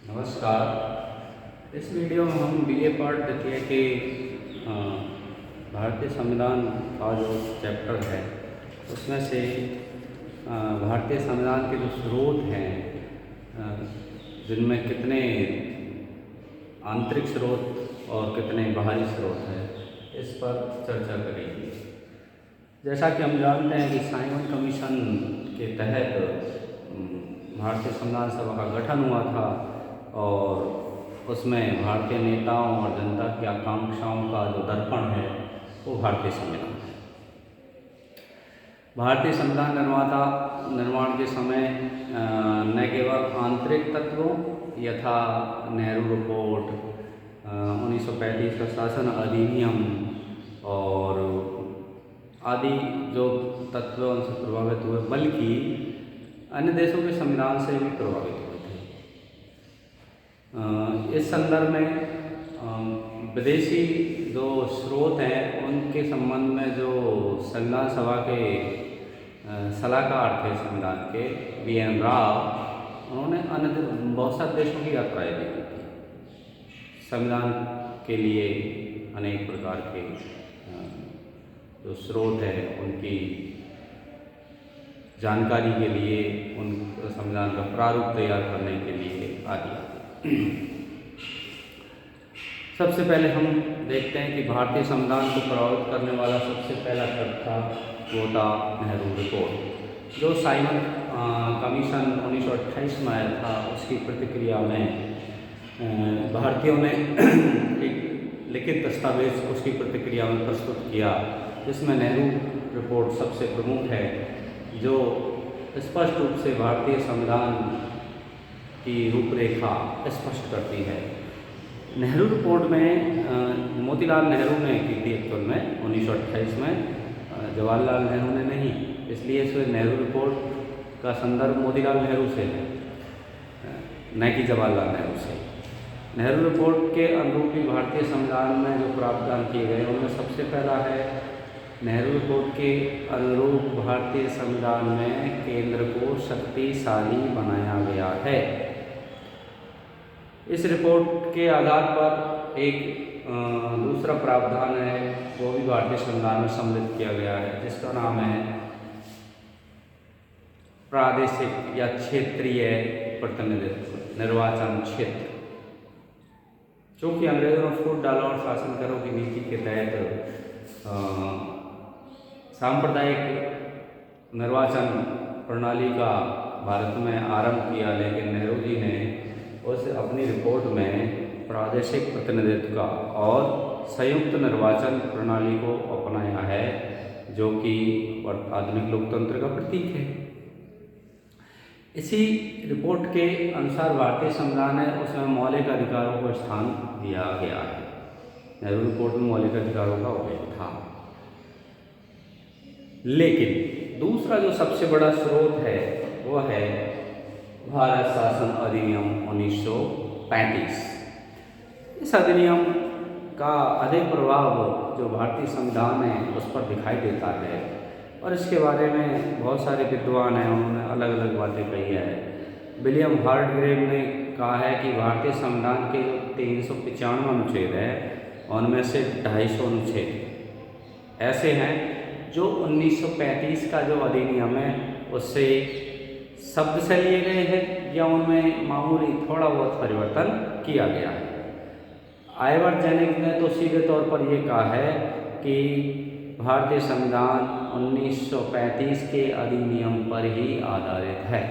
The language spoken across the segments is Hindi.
नमस्कार। इस वीडियो में हम बीए पार्ट देखिए कि अ, भारतीय संविधान का जो चैप्टर है उसमें से भारतीय संविधान के जो स्रोत हैं, जिनमें कितने आंतरिक स्रोत और कितने बाहरी स्रोत हैं, इस पर चर्चा करेंगे। जैसा कि हम जानते हैं कि साइमन कमीशन के तहत भारतीय संविधान सभा का गठन हुआ था और उसमें भारतीय नेताओं और जनता की आकांक्षाओं का जो दर्पण है वो भारतीय संविधान है। भारतीय संविधान निर्माण के समय न केवल आंतरिक तत्वों यथा नेहरू रिपोर्ट, 1935 का शासन अधिनियम और आदि जो तत्व उनसे प्रभावित हुए, बल्कि अन्य देशों के संविधान से भी प्रभावित हुए थे। इस संदर्भ में विदेशी जो स्रोत हैं उनके संबंध में जो संविधान सभा के सलाहकार थे संविधान के BN राव, उन्होंने अन्य बहुत सारे देशों की यात्राएँ देखी थी। संविधान के लिए अनेक प्रकार के जो स्रोत है उनकी जानकारी के लिए, उन संविधान का प्रारूप तैयार करने के लिए आदि। सबसे पहले हम देखते हैं कि भारतीय संविधान को प्रभावित करने वाला सबसे पहला तथ्य था वो था नेहरू रिपोर्ट, जो साइमन कमीशन 1928 में आया था। उसकी प्रतिक्रिया में भारतीयों ने एक लिखित दस्तावेज उसकी प्रतिक्रिया में प्रस्तुत किया, जिसमें नेहरू रिपोर्ट सबसे प्रमुख है, जो स्पष्ट रूप से भारतीय संविधान की रूपरेखा स्पष्ट करती है। नेहरू रिपोर्ट में मोतीलाल नेहरू ने की थी एक्चुअल में 1928 में, जवाहरलाल नेहरू ने नहीं, इसलिए इस नेहरू रिपोर्ट का संदर्भ मोतीलाल नेहरू से है, न कि जवाहरलाल नेहरू से। नेहरू रिपोर्ट के अनुरूप ही भारतीय संविधान में जो प्रावधान किए गए उनमें सबसे पहला है, नेहरू रिपोर्ट के अनुरूप भारतीय संविधान में केंद्र को शक्तिशाली बनाया गया है। इस रिपोर्ट के आधार पर एक दूसरा प्रावधान है, वो भी भारतीय संविधान में सम्मिलित किया गया है, जिसका नाम है प्रादेशिक या क्षेत्रीय प्रतिनिधित्व, निर्वाचन क्षेत्र। चूँकि अंग्रेजों ने फूट डाला और शासन करों की नीति के तहत सांप्रदायिक निर्वाचन प्रणाली का भारत में आरंभ किया, लेकिन नेहरू जी ने उस अपनी रिपोर्ट में प्रादेशिक प्रतिनिधित्व का और संयुक्त निर्वाचन प्रणाली को अपनाया है, जो कि आधुनिक लोकतंत्र का प्रतीक है। इसी रिपोर्ट के अनुसार भारतीय संविधान है उसमें मौलिक अधिकारों को स्थान दिया गया है। नेहरू रिपोर्ट में मौलिक अधिकारों का उल्लेख था, लेकिन दूसरा जो सबसे बड़ा स्रोत है वह है भारत शासन अधिनियम 1935। इस अधिनियम का अधिक प्रभाव जो भारतीय संविधान है उस पर दिखाई देता है, और इसके बारे में बहुत सारे विद्वान हैं, उन्होंने अलग अलग बातें कही है। विलियम हार्डग्रेव ने कहा है कि भारतीय संविधान के जो 395 अनुच्छेद हैं उनमें से 250 अनुच्छेद ऐसे हैं जो 1935 का जो अधिनियम है उससे शब्द से लिए गए हैं या उनमें मामूली थोड़ा बहुत परिवर्तन किया गया है। आइवर जेनिंग ने तो सीधे तौर पर यह कहा है कि भारतीय संविधान 1935 के अधिनियम पर ही आधारित है।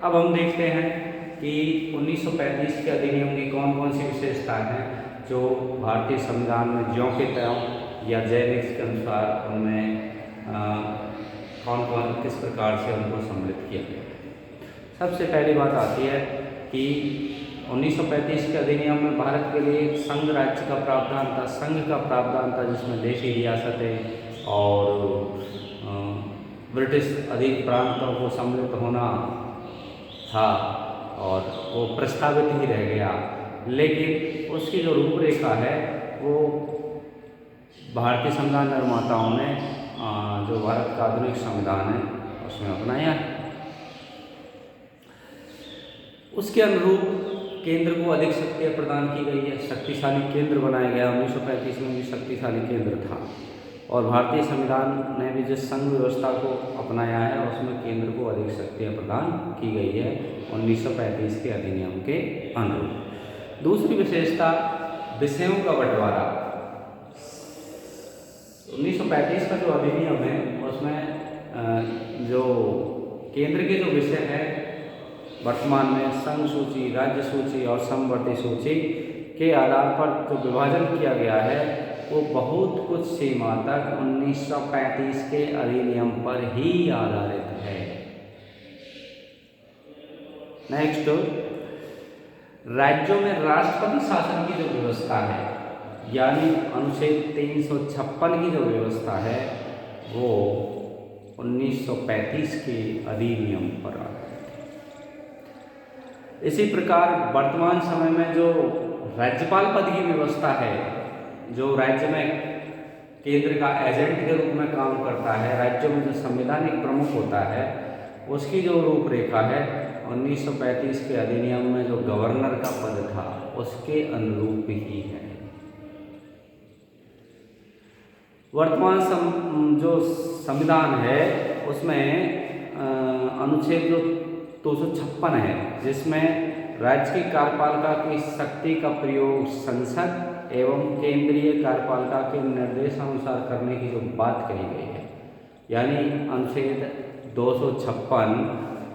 अब हम देखते हैं कि 1935 के अधिनियम की कौन कौन सी विशेषताएं हैं जो भारतीय संविधान में ज्यों के त्यों या जेनिक्स के अनुसार उनमें कौन कौन किस प्रकार से उनको सम्मिलित किया गया। सबसे पहली बात आती है कि 1935 के अधिनियम में भारत के लिए एक संघ राज्य का प्रावधान था, संघ का प्रावधान था, जिसमें देशी रियासतें और ब्रिटिश अधीन प्रांतों को सम्मिलित होना था, और वो प्रस्तावित ही रह गया। लेकिन उसकी जो रूपरेखा है वो भारतीय संविधान निर्माताओं ने जो भारत का आधुनिक संविधान है उसमें अपनाया है। उसके अनुरूप केंद्र को अधिक शक्तियाँ प्रदान की गई है, शक्तिशाली केंद्र बनाया गया। 1935 में भी शक्तिशाली केंद्र था। और भारतीय संविधान ने भी जिस संघ व्यवस्था को अपनाया है उसमें केंद्र को अधिक शक्तियाँ प्रदान की गई है 1935 के अधिनियम के अनुरूप। दूसरी विशेषता विषयों का बंटवारा। 1935 का जो अधिनियम है उसमें जो केंद्र के जो विषय है वर्तमान में संघ सूची, राज्य सूची और समवर्ती सूची के आधार पर जो विभाजन किया गया है वो बहुत कुछ सीमा तक 1935 के अधिनियम पर ही आधारित है। नेक्स्ट, राज्यों में राष्ट्रपति शासन की जो व्यवस्था है यानी अनुच्छेद 356 की जो व्यवस्था है वो 1935 के अधिनियम पर आधारित है। इसी प्रकार वर्तमान समय में जो राज्यपाल पद की व्यवस्था है, जो राज्य में केंद्र का एजेंट के रूप में काम करता है, राज्यों में जो संवैधानिक प्रमुख होता है उसकी जो रूपरेखा है 1935 के अधिनियम में जो गवर्नर का पद था उसके अनुरूप ही है। वर्तमान जो संविधान है उसमें अनुच्छेद जो 256 है जिसमें राज्य की कार्यपालिका की शक्ति का प्रयोग संसद एवं केंद्रीय कार्यपालिका के निर्देशानुसार करने की जो बात कही गई है, यानी अनुच्छेद 256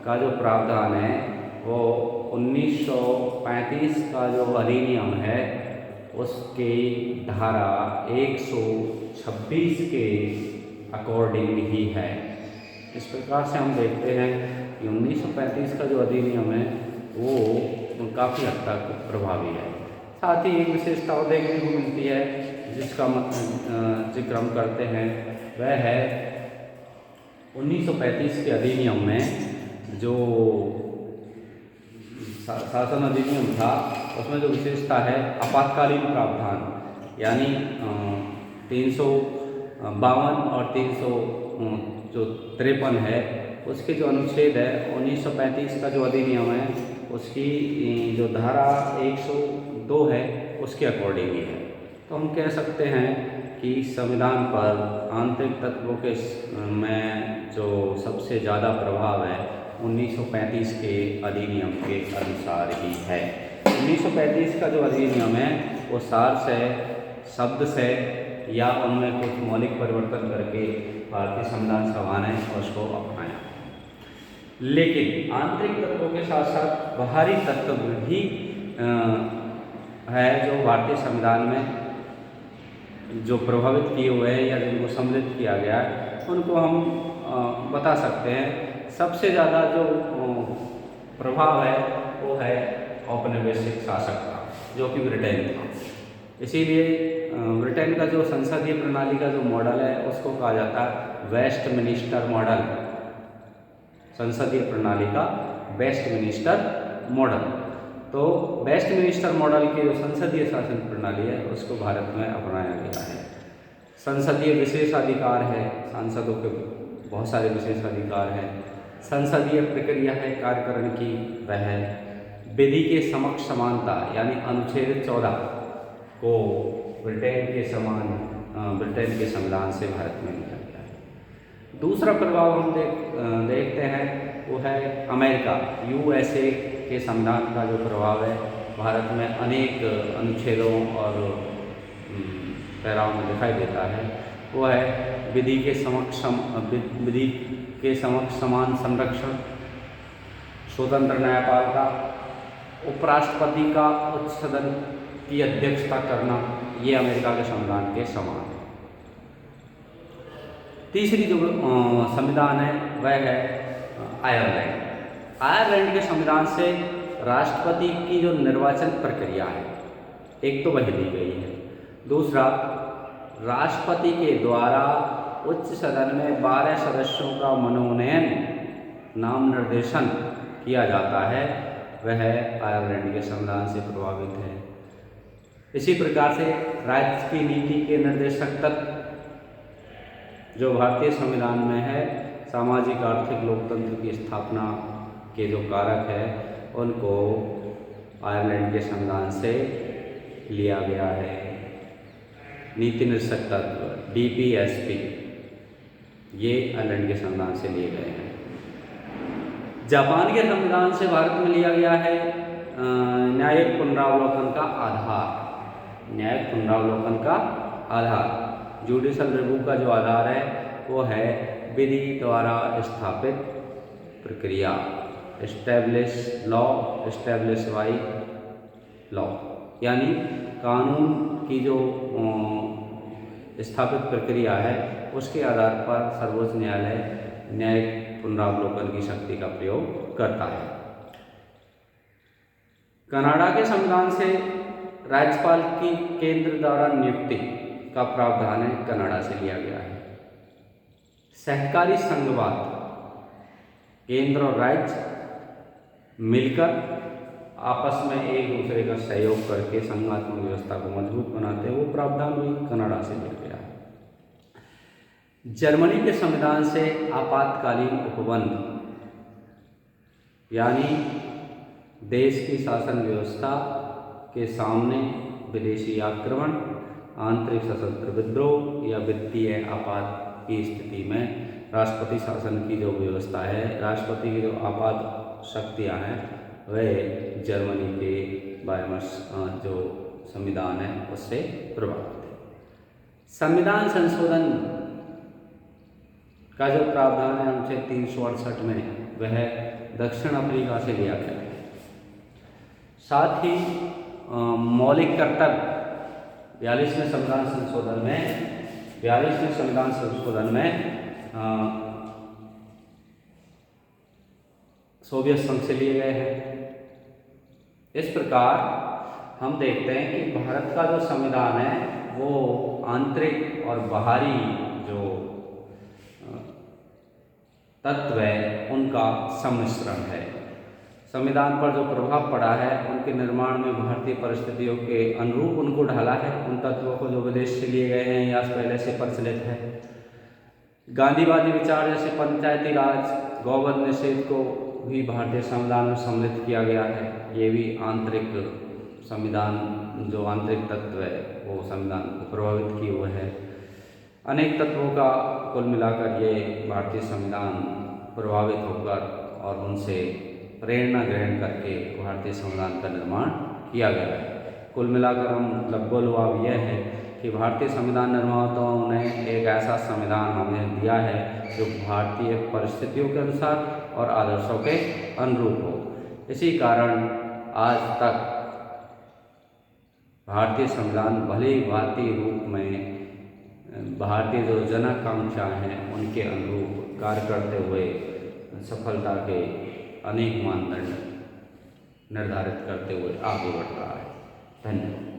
का जो प्रावधान है वो 1935 का जो अधिनियम है उसके धारा 126 के अकॉर्डिंग ही है। इस प्रकार से हम देखते हैं कि 1935 का जो अधिनियम है वो काफ़ी हद तक प्रभावी है। साथ ही एक विशेषता और देखने को मिलती है जिसका जिक्र हम करते हैं, वह है 1935 के अधिनियम में जो शासन अधिनियम था उसमें जो विशेषता है आपातकालीन प्रावधान, यानी 352 और 353 है उसके जो अनुच्छेद है 1935 का जो अधिनियम है उसकी जो धारा 102 है उसके अकॉर्डिंग ही है। तो हम कह सकते हैं कि संविधान पर आंतरिक तत्वों के में जो सबसे ज़्यादा प्रभाव है 1935 के अधिनियम के अनुसार ही है। 1935 का जो अधिनियम है वो सार से, शब्द से या उनमें कुछ मौलिक परिवर्तन करके भारतीय संविधान सभा ने उसको अपनाया। लेकिन आंतरिक तत्वों के साथ साथ बाहरी तत्व भी है जो भारतीय संविधान में जो प्रभावित किए हुए हैं या जिनको सम्मिलित किया गया है उनको हम बता सकते हैं। सबसे ज़्यादा जो प्रभाव है वो है औपनिवेशिक शासक का, जो कि ब्रिटेन था। इसीलिए ब्रिटेन का जो संसदीय प्रणाली का जो मॉडल है उसको कहा जाता है वेस्टमिनिस्टर मॉडल। संसदीय प्रणाली का वेस्टमिनिस्टर मॉडल। तो वेस्टमिनिस्टर मॉडल की जो संसदीय शासन प्रणाली है उसको भारत में अपनाया गया है। संसदीय विशेषाधिकार है, सांसदों के बहुत सारे विशेषाधिकार हैं। संसदीय प्रक्रिया है कार्यकरण की, वह है विधि के समक्ष समानता, यानी अनुच्छेद 14 को ब्रिटेन के संविधान से भारत में लिया गया है। दूसरा प्रभाव हम देखते हैं वो है अमेरिका, यूएसए के संविधान का जो प्रभाव है भारत में अनेक अनुच्छेदों और पैराओं में दिखाई देता है। वो है विधि के समक्ष समान संरक्षण, स्वतंत्र न्यायपालिका, उपराष्ट्रपति का उच्च सदन की अध्यक्षता करना, ये अमेरिका के संविधान के समान है। तीसरी जो संविधान है वह है आयरलैंड। आयरलैंड के संविधान से राष्ट्रपति की जो निर्वाचन प्रक्रिया है एक तो वह दी गई है, दूसरा राष्ट्रपति के द्वारा उच्च सदन में 12 सदस्यों का मनोनयन, नाम निर्देशन किया जाता है, वह आयरलैंड के संविधान से प्रभावित है। इसी प्रकार से राज्य की नीति के निर्देशक तत्व जो भारतीय संविधान में है, सामाजिक आर्थिक लोकतंत्र की स्थापना के जो कारक है उनको आयरलैंड के संविधान से लिया गया है। नीति निर्देशक तत्व DPSP ये आयरलैंड के संविधान से लिए गए हैं। जापान के संविधान से भारत में लिया गया है न्यायिक पुनरावलोकन का आधार। न्यायिक पुनरावलोकन का आधार, जुडिशल रिव्यू का जो आधार है वो है विधि द्वारा स्थापित प्रक्रिया, establish law, establish by law, यानी कानून की जो स्थापित प्रक्रिया है उसके आधार पर सर्वोच्च न्यायालय न्यायिक पुनरावलोकन की शक्ति का प्रयोग करता है। कनाडा के संविधान से राज्यपाल की केंद्र द्वारा नियुक्ति का प्रावधान है, कनाडा से लिया गया है। सहकारी संघवाद, केंद्र और राज्य मिलकर आपस में एक दूसरे का सहयोग करके संघात्मक व्यवस्था को मजबूत बनाते हैं, वो प्रावधान भी कनाडा से लिया गया है। जर्मनी के संविधान से आपातकालीन उपबंध, यानी देश की शासन व्यवस्था के सामने विदेशी आक्रमण, आंतरिक सशस्त्र विद्रोह या वित्तीय आपात की स्थिति में राष्ट्रपति शासन की जो व्यवस्था है, राष्ट्रपति की जो आपात शक्तियाँ हैं, वह जर्मनी के बायमर्स जो संविधान है उससे प्रभावित है। संविधान संशोधन का जो प्रावधान है अनुच्छेद 368 में, वह दक्षिण अफ्रीका से लिया गया है। साथ ही मौलिक कर्तव्य 42वें संविधान संशोधन में सोवियत संघ से लिए गए हैं। इस प्रकार हम देखते हैं कि भारत का जो संविधान है वो आंतरिक और बाहरी जो तत्व है उनका सम्मिश्रण है। संविधान पर जो प्रभाव पड़ा है उनके निर्माण में भारतीय परिस्थितियों के अनुरूप उनको ढाला है। उन तत्वों को जो विदेश से लिए गए हैं या पहले से प्रचलित है। गांधीवादी विचार जैसे पंचायती राज, गौवध निषेध को भी भारतीय संविधान में सम्मिलित किया गया है। ये भी आंतरिक संविधान जो आंतरिक तत्व है वो संविधान को प्रभावित किए हुए है। अनेक तत्वों का कुल मिलाकर ये भारतीय संविधान प्रभावित होकर और उनसे प्रेरणा ग्रहण करके भारतीय संविधान का निर्माण किया गया है। कुल मिलाकर हम लघुलुभाव यह है कि भारतीय संविधान निर्माताओं ने एक ऐसा संविधान हमें दिया है जो भारतीय परिस्थितियों के अनुसार और आदर्शों के अनुरूप हो। इसी कारण आज तक भारतीय संविधान भले ही भारतीय रूप में भारतीय जो जनाकांक्षाएँ हैं उनके अनुरूप कार्य करते हुए सफलता के अनेक मानदंड निर्धारित करते हुए आगे बढ़ रहा है। धन्यवाद।